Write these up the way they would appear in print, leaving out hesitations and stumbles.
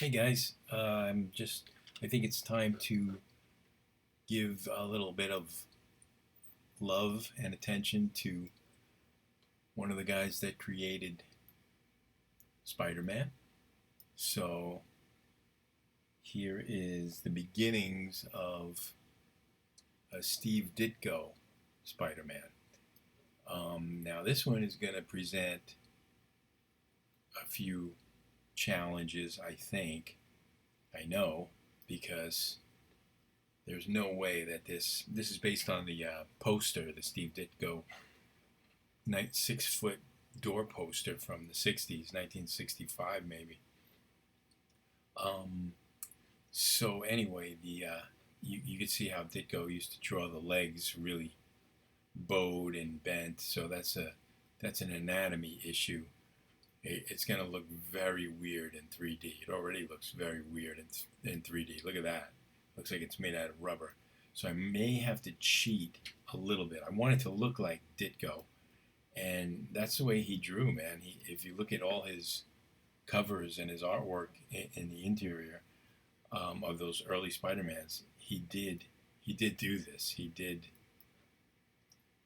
Hey guys, I think it's time to give a little bit of love and attention to one of the guys that created Spider Man. So, here is the beginnings of Steve Ditko Spider Man. Now, this one is going to present a few challenges, I think. I know, because there's no way that this is based on the poster, the Steve Ditko 6 foot door poster from the 60s, 1965 maybe. Um, so anyway, you could see how Ditko used to draw the legs really bowed and bent. So that's an anatomy issue. It's going to look very weird in 3D. It already looks very weird in 3D. Look at that. Looks like it's made out of rubber. So I may have to cheat a little bit. I want it to look like Ditko, and that's the way he drew, man. If you look at all his covers and his artwork in the interior of those early Spider-Mans, he did do this. He did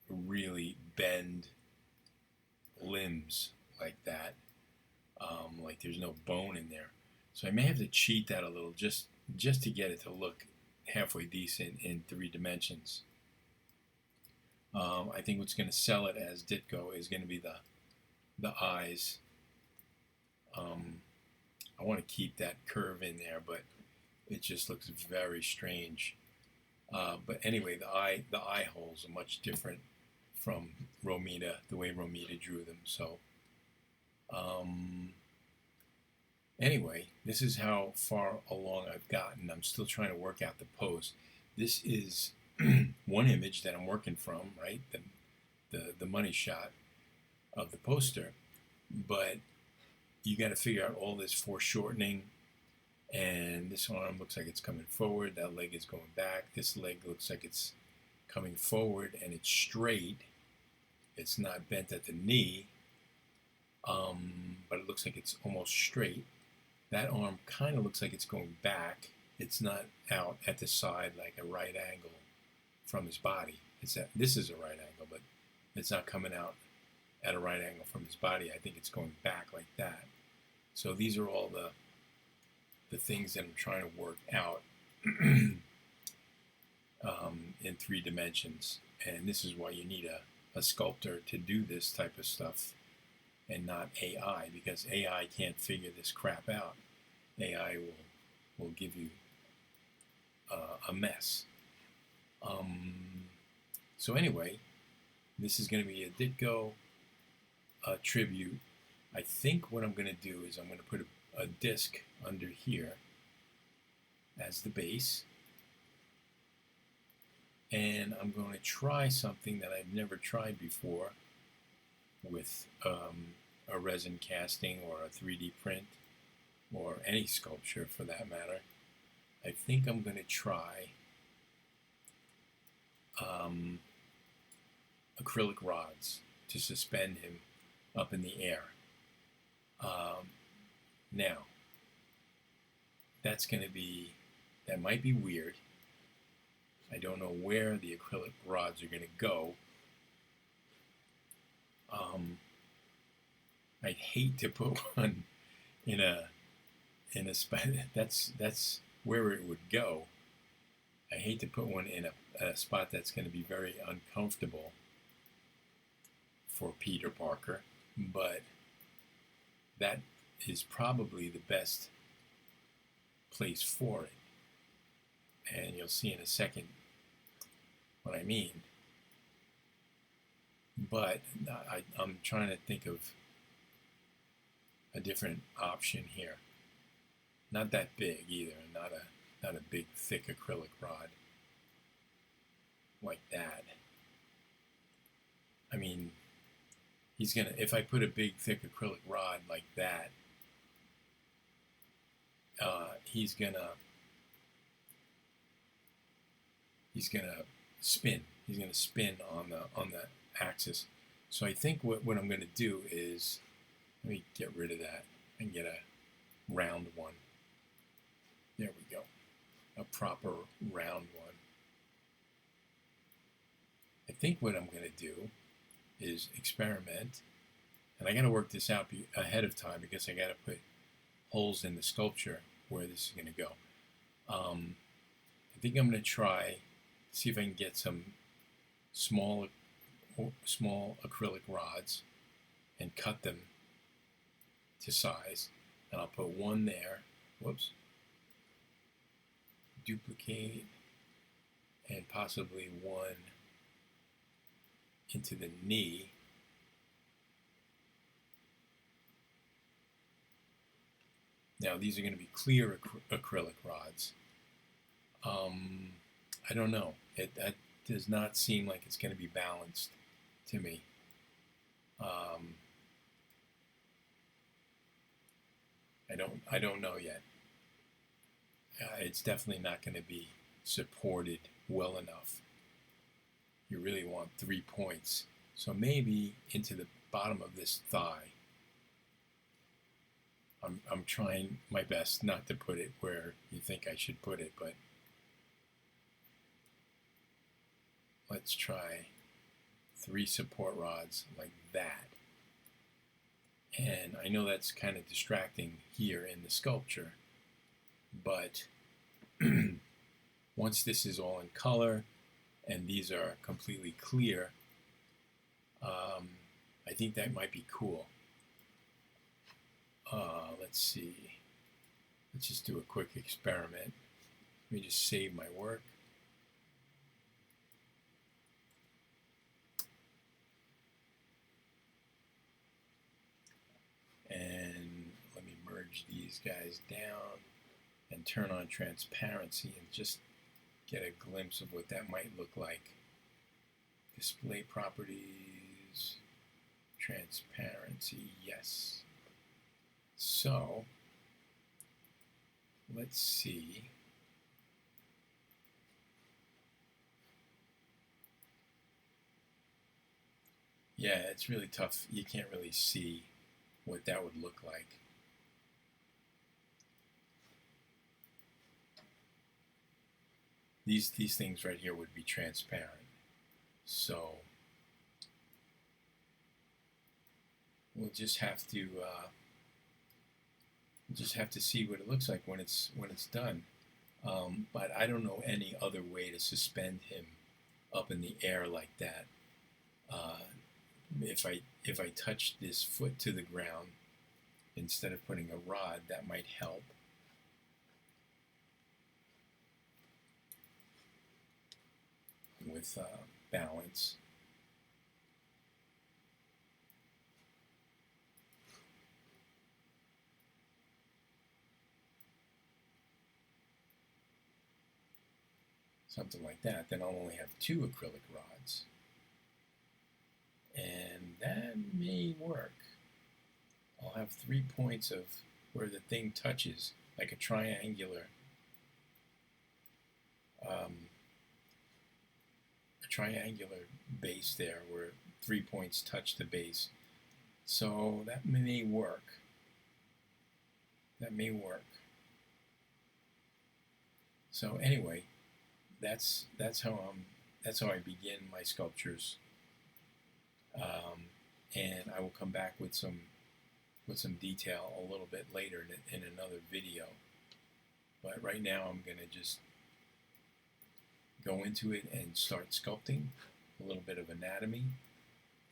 really bend limbs like that, like there's no bone in there. So I may have to cheat that a little just to get it to look halfway decent in 3 dimensions. I think what's going to sell it as Ditko is going to be the eyes. Um, I want to keep that curve in there, but it just looks very strange. But anyway, the eye holes are much different from Romita, the way Romita drew them. So um, anyway, this is how far along I've gotten. I'm still trying to work out the pose. This is one image that I'm working from, right? The money shot of the poster, but you got to figure out all this foreshortening. And this arm looks like it's coming forward. That leg is going back. This leg looks like it's coming forward and it's straight. It's not bent at the knee, but it looks like it's almost straight. That arm kind of looks like it's going back. It's not out at the side like a right angle from his body. This is a right angle, but it's not coming out at a right angle from his body. I think it's going back like that. So these are all the things that I'm trying to work out in 3 dimensions. And this is why you need a sculptor to do this type of stuff and not AI, because AI can't figure this crap out. AI will give you a mess. So anyway, this is going to be a Ditko tribute. I think what I'm going to do is I'm going to put a disc under here as the base, and I'm going to try something that I've never tried before with a resin casting or a 3D print or any sculpture for that matter. I think I'm going to try acrylic rods to suspend him up in the air. Now, that might be weird. I don't know where the acrylic rods are going to go. I'd hate to put one in a spot. That's where it would go. I hate to put one in a spot that's going to be very uncomfortable for Peter Parker, but that is probably the best place for it. And you'll see in a second what I mean. But I'm trying to think of a different option here. Not that big either, not a big thick acrylic rod like that. I mean, if I put a big thick acrylic rod like that, he's gonna spin. He's gonna spin on the axis. So I think what I'm gonna do is, let me get rid of that and get a round one. There we go. A proper round one. I think what I'm going to do is experiment, and I got to work this out ahead of time because I got to put holes in the sculpture where this is going to go. I think I'm going to try, see if I can get some small acrylic rods and cut them to size, and I'll put one there. Whoops. Duplicate, and possibly one into the knee. Now these are going to be clear acrylic rods. I don't know. That does not seem like it's going to be balanced to me. I don't know yet. It's definitely not going to be supported well enough. You really want 3 points. So maybe into the bottom of this thigh. I'm trying my best not to put it where you think I should put it, but let's try 3 support rods like that. And I know that's kind of distracting here in the sculpture, but once this is all in color and these are completely clear, I think that might be cool. Let's see. Let's just do a quick experiment. Let me just save my work. And let me merge these guys down and turn on transparency and just get a glimpse of what that might look like. Display properties, transparency, yes. So, let's see. Yeah, it's really tough. You can't really see what that would look like. These things right here would be transparent. So we'll just have to see what it looks like when it's done. But I don't know any other way to suspend him up in the air like that. If I touch this foot to the ground instead of putting a rod, that might help. With balance. Something like that. Then I'll only have 2 acrylic rods. And that may work. I'll have 3 points of where the thing touches, like a triangular base there where 3 points touch the base. So that may work. That may work. So anyway, that's how I begin my sculptures. And I will come back with some detail a little bit later in another video. But right now I'm going to just go into it and start sculpting a little bit of anatomy.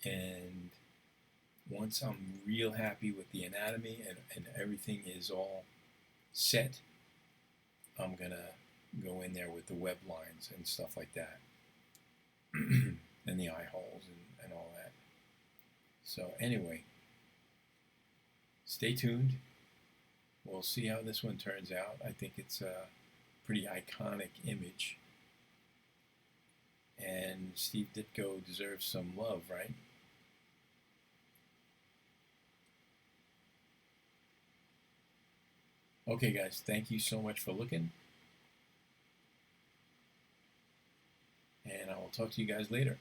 And once I'm real happy with the anatomy and everything is all set, I'm going to go in there with the web lines and stuff like that. And the eye holes and all that. So anyway, stay tuned. We'll see how this one turns out. I think it's a pretty iconic image. And Steve Ditko deserves some love, right? Okay, guys, thank you so much for looking. And I will talk to you guys later.